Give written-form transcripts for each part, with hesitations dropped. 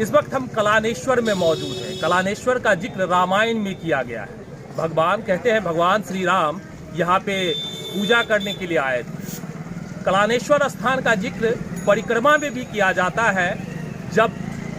इस वक्त हम कलानेश्वर में मौजूद हैं। कलानेश्वर का जिक्र रामायण में किया गया है। भगवान कहते हैं भगवान श्री राम यहाँ पे पूजा करने के लिए आए थे। कलानेश्वर स्थान का जिक्र परिक्रमा में भी किया जाता है। जब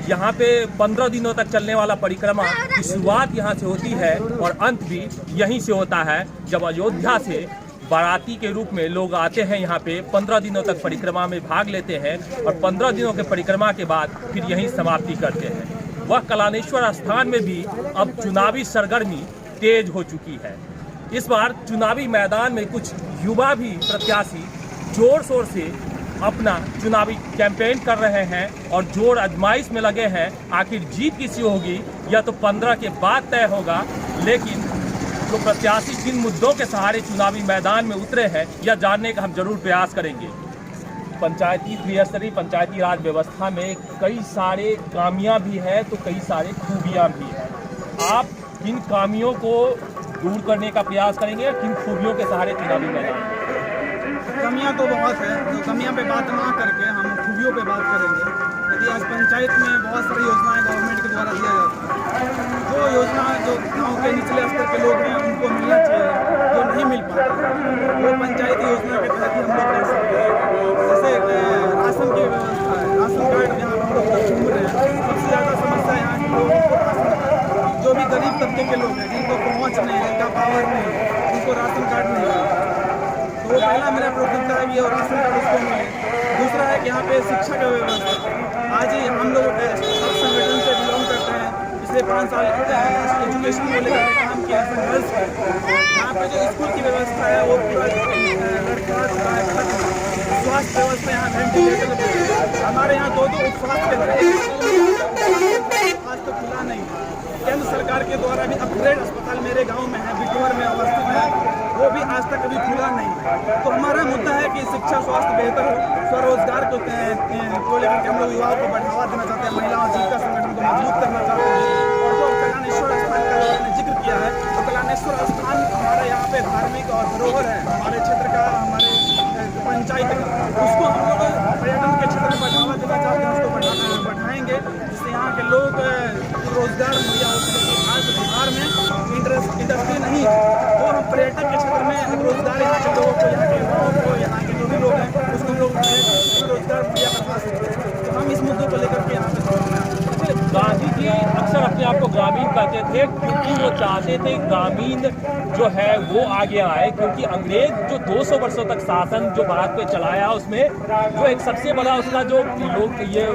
यहाँ पे 15 दिनों तक चलने वाला परिक्रमा की शुरुआत यहाँ से होती है और अंत भी यहीं से होता है। जब अयोध्या से बाराती के रूप में लोग आते हैं यहाँ पे 15 दिनों तक परिक्रमा में भाग लेते हैं और 15 दिनों के परिक्रमा के बाद फिर यहीं समाप्ति करते हैं। वह कलानेश्वर स्थान में भी अब चुनावी सरगर्मी तेज हो चुकी है। इस बार चुनावी मैदान में कुछ युवा भी प्रत्याशी जोर शोर से अपना चुनावी कैंपेन कर रहे हैं और जोर आजमाइश में लगे हैं। आखिर जीत किसी होगी यह तो 15 के बाद तय होगा, लेकिन जो प्रत्याशी जिन मुद्दों के सहारे चुनावी मैदान में उतरे हैं यह जानने का हम जरूर प्रयास करेंगे। पंचायती त्रिस्तरीय पंचायती राज व्यवस्था में कई सारे खामियां भी हैं तो कई सारे खूबियां भी हैं। आप किन खामियों को दूर करने का प्रयास करेंगे, किन खूबियों के सहारे चुनावी मैदान में? कमियां तो बहुत है, तो कमियां पे बात ना करके हम खूबियों पे बात करेंगे। यदि आज पंचायत में बहुत सारी योजनाएं गवर्नमेंट के द्वारा दिया जाता है, जो योजना जो गांव के निचले स्तर के लोग हैं उनको मिलना चाहिए, जो नहीं मिल पाता वो पंचायती योजना के तहत हम लोग कर सकते हैं। जैसे राशन की व्यवस्था है, राशन कार्ड जहाँ हम लोग घूम रहे हैं, सबसे ज़्यादा समस्या यहाँ के लोगों को राशन कार्ड, जो भी गरीब तबके के लोग हैं जिनको पहुँच नहीं है, जिनका पावर नहीं है, उनको राशन कार्ड नहीं है, तो वो पहला मेरा प्राथमिकता है कि ये राशन कार्ड उसको मिले। दूसरा है कि यहाँ पे शिक्षा का व्यवस्था। आज ही हम लोग सब संगठन से बिलोंग करते हैं, पिछले 5 साल एजुकेशन को लेकर काम किया, संघर्ष किया। यहाँ पे जो स्कूल की व्यवस्था है वो पूरा लड़का स्वास्थ्य व्यवस्था यहाँ वेंटिलेटर, हमारे यहाँ 2 स्वास्थ्य केंद्र आज तो खुला नहीं। केंद्र सरकार के द्वारा भी अपग्रेड अस्पताल मेरे गांव में है, बिटूर में अवस्थित है, वो भी आज तक कभी खुला नहीं। तो हमारा मुद्दा है कि शिक्षा स्वास्थ्य बेहतर हो, स्वरोजगार को लेकर के हम लोग युवाओं को बढ़ावा देना चाहते हैं, महिलाओं जीविका संगठन को मजबूत करना चाहते हैं। और जो कलानेश्वर स्थान का मैंने जिक्र किया है, तो कलानेश्वर स्थान हमारे यहाँ पे धार्मिक और धरोहर है, हमारे क्षेत्र का, हमारे पंचायत का, उसको हम लोग पर्यटन के क्षेत्र में बढ़ावा देना चाहते हैं, उसको बढ़ाएंगे जिससे यहाँ के लोग रोजगार मुहैया हो सके। आज बिहार में इंडस्ट्री नहीं है, तो हम पर्यटन के क्षेत्र में रोजगार यहाँ के लोगों को, यहाँ के युवाओं को, यहाँ के जो भी लोग हैं उसको हम लोग रोजगार मुहैया करवा सकते हैं। तो हम इस मुद्दों को लेकर के यहाँ पे गांधी जी अक्सर अपने आप को ग्रामीण कहते थे क्योंकि वो चाहते थे ग्रामीण जो है वो आगे आए, क्योंकि अंग्रेज जो 200 वर्षों तक शासन जो भारत पे चलाया उसमें जो एक सबसे बड़ा उसका जो लोग ये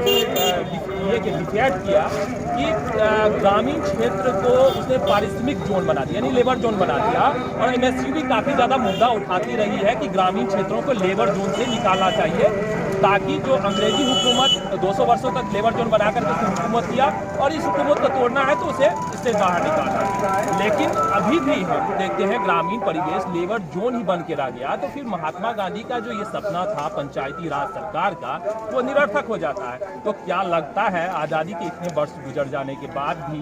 डिफेक्ट किया कि ग्रामीण क्षेत्र को उसने पारिश्रमिक जोन बना दिया, यानी लेबर जोन बना दिया। और एमएसयू भी काफ़ी ज़्यादा मुद्दा उठाती रही है कि ग्रामीण क्षेत्रों को लेबर जोन से निकालना चाहिए, ताकि जो अंग्रेजी हुकूमत 200 वर्षों तक लेबर जोन बना करके उसने हुकूमत किया और इस हुकूमत को तोड़ना है तो उसे इससे बाहर निकालना। लेकिन अभी भी हम देखते हैं ग्रामीण परिवेश लेबर जोन ही बन के रह गया, तो फिर महात्मा गांधी का जो ये सपना था पंचायती राज सरकार का वो निरर्थक हो जाता है। तो क्या लगता है आज़ादी के इतने वर्ष गुजर जाने के बाद भी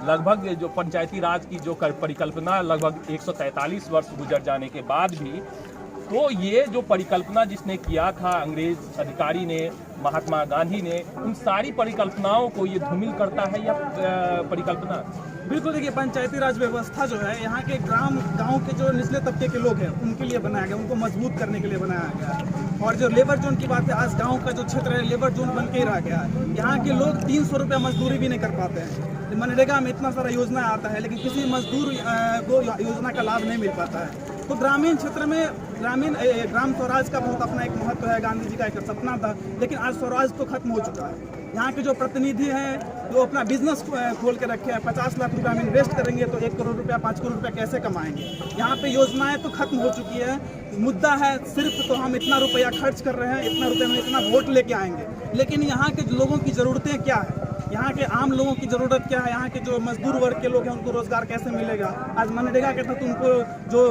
लगभग जो पंचायती राज की जो परिकल्पना लगभग 143 वर्ष गुजर जाने के बाद भी, तो ये जो परिकल्पना जिसने किया था अंग्रेज अधिकारी ने, महात्मा गांधी ने, उन सारी परिकल्पनाओं को ये धूमिल करता है या परिकल्पना? बिल्कुल, देखिए पंचायती राज व्यवस्था जो है यहाँ के गांव के जो निचले तबके के लोग हैं उनके लिए बनाया गया, उनको मजबूत करने के लिए बनाया गया है। और जो लेबर जोन की बात है, आज गांव का जो क्षेत्र है लेबर जोन बन के ही रह गया है। यहाँ के लोग 300 रुपया मजदूरी भी नहीं कर पाते हैं। मनरेगा में इतना सारा योजना आता है लेकिन किसी मजदूर को योजना का लाभ नहीं मिल पाता है। तो ग्रामीण क्षेत्र में ग्राम स्वराज का बहुत अपना एक महत्व है, गांधी जी का एक सपना था, लेकिन आज स्वराज तो खत्म हो चुका है। यहाँ के जो प्रतिनिधि हैं जो अपना बिजनेस खोल के रखे हैं, 50 लाख रुपया में इन्वेस्ट करेंगे तो 1 करोड़ रुपया 5 करोड़ रुपया कैसे कमाएंगे। यहाँ पे योजनाएं तो खत्म हो चुकी है। मुद्दा है सिर्फ तो हम इतना रुपया खर्च कर रहे हैं, इतना रुपये में इतना वोट लेके आएंगे, लेकिन यहाँ के लोगों की ज़रूरतें क्या है, यहाँ के आम लोगों की ज़रूरत क्या है, यहाँ के जो मजदूर वर्ग के लोग हैं उनको रोज़गार कैसे मिलेगा। आज मनरेगा के तहत उनको जो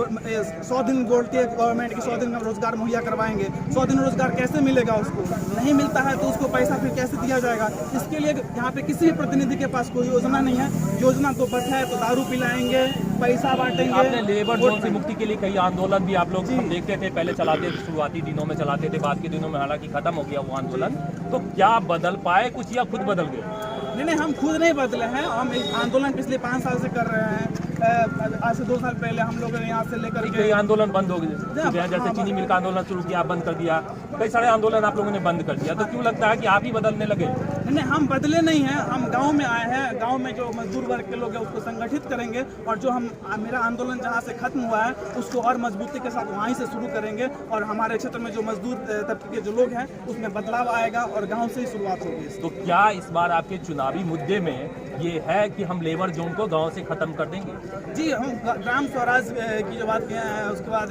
100 दिन बोलती है गवर्नमेंट की 100 दिन में रोज़गार मुहैया करवाएंगे, 100 दिन रोज़गार कैसे मिलेगा, उसको नहीं मिलता है तो उसको पैसा फिर कैसे दिया जाएगा। इसके लिए यहाँ पे किसी भी प्रतिनिधि के पास कोई योजना नहीं है। योजना तो बस है तो दारू पिलाएंगे, पैसा बांटेंगे। आपने लेबर जोन से मुक्ति के लिए कई आंदोलन भी आप लोग हम देखते थे, पहले चलाते थे, शुरुआती दिनों में चलाते थे, बाद के दिनों में हालांकि खत्म हो गया वो आंदोलन। तो क्या बदल पाए कुछ या खुद बदल गए? नहीं, हम खुद नहीं बदले हैं। हम इस आंदोलन पिछले 5 साल से कर रहे हैं। आज से 2 साल पहले हम लोग यहाँ से लेकर के कई आंदोलन बंद हो गए, जैसे चीनी मिल का आंदोलन शुरू किया, बंद कर दिया, कई सारे आंदोलन आप लोगों ने बंद कर दिया। तो क्यों लगता है कि आप ही बदलने लगे? नहीं, हम बदले नहीं हैं। हम गांव में आए हैं। गांव में जो मजदूर वर्ग के लोग हैं उसको संगठित करेंगे, और जो मेरा आंदोलन जहां से खत्म हुआ है उसको और मजबूती के साथ वहीं से शुरू करेंगे, और हमारे क्षेत्र में जो मजदूर तबके के जो लोग हैं उसमें बदलाव आएगा और गाँव से ही शुरुआत होगी। तो क्या इस बार आपके चुनावी मुद्दे में ये है कि हम लेबर जोन को गाँव से खत्म कर देंगे? जी, हम ग्राम स्वराज की जो बात किए हैं, उसके बाद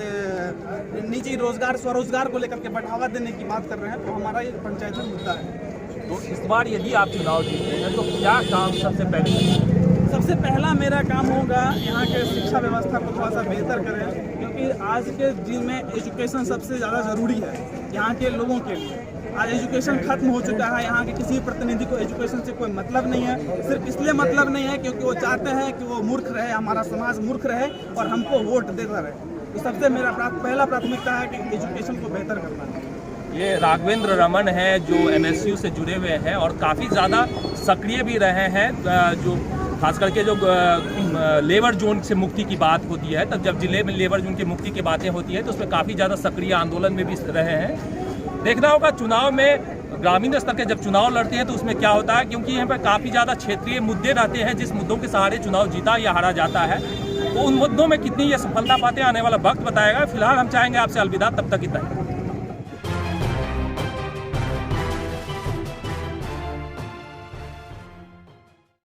निजी रोजगार, स्वरोजगार को लेकर के बढ़ावा देने की बात कर रहे हैं, तो हमारा ये पंचायत में मुद्दा है। तो इस बार यदि आप चुनाव जीतते हैं तो क्या काम सबसे पहले करेंगे? सबसे पहला मेरा काम होगा यहाँ के शिक्षा व्यवस्था को थोड़ा सा बेहतर करें, क्योंकि आज के दिन में एजुकेशन सबसे ज़्यादा ज़रूरी है यहाँ के लोगों के लिए। आज एजुकेशन खत्म हो चुका है। यहाँ के किसी प्रतिनिधि को एजुकेशन से कोई मतलब नहीं है। सिर्फ इसलिए मतलब नहीं है क्योंकि वो चाहते हैं कि वो मूर्ख रहे, हमारा समाज मूर्ख रहे और हमको वोट देता रहे। तो सबसे मेरा पहला प्राथमिकता है कि एजुकेशन को बेहतर करना है। ये राघवेंद्र रमन है जो MSU से जुड़े हुए हैं और काफ़ी ज़्यादा सक्रिय भी रहे हैं। जो खास करके जो लेबर जोन से मुक्ति की बात होती है, तब जब जिले में लेबर जोन की मुक्ति की बातें होती है तो उसमें काफ़ी ज़्यादा सक्रिय आंदोलन में भी रहे हैं। देखना होगा चुनाव में, ग्रामीण स्तर के जब चुनाव लड़ते हैं तो उसमें क्या होता है, क्योंकि यहाँ पर काफ़ी ज़्यादा क्षेत्रीय मुद्दे रहते हैं जिस मुद्दों के सहारे चुनाव जीता या हारा जाता है। तो उन मुद्दों में कितनी ये सफलता पाते हैं आने वाला वक्त बताएगा। फिलहाल हम चाहेंगे आपसे अलविदा, तब तक इतना ही।